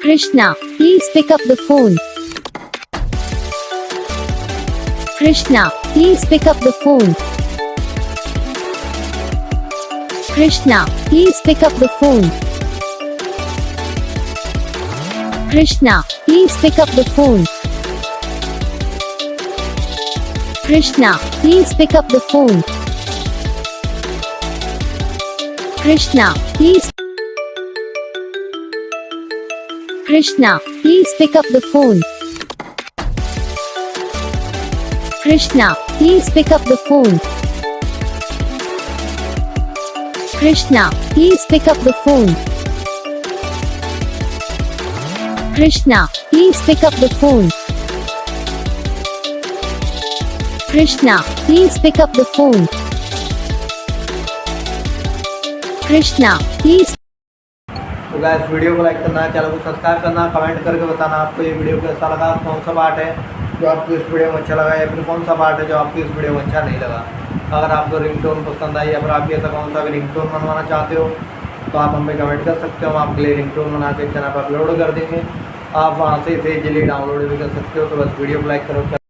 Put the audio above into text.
Krishna, please pick up the phone. Krishna, please pick up the phone. Krishna, please pick up the phone. Krishna, please pick up the phone. Krishna, please pick up the phone. Krishna, please. Krishna, please pick up the phone. Krishna, please pick up the phone. Krishna, please pick up the phone. Krishna, please pick up the phone. Krishna, please pick up the phone. Krishna, please. तो guys video को like करना, channel को subscribe करना, comment करके बताना आपको ये video कैसा लगा, कौन सा पार्ट है जो आपको इस वीडियो में अच्छा लगा या फिर कौन सा पार्ट है जो आपको इस वीडियो में अच्छा नहीं लगा। अगर आपको रिंगटोन पसंद आई या फिर आप ऐसा कौन सा भी रिंगटोन बनवाना चाहते हो तो आप हमें कमेंट कर सकते हो। हम आपके लिए रिंगटोन बना के चैनल पर अपलोड कर देंगे। आप वहाँ से इसे इजीली डाउनलोड भी कर सकते हो। तो बस वीडियो को लाइक करो।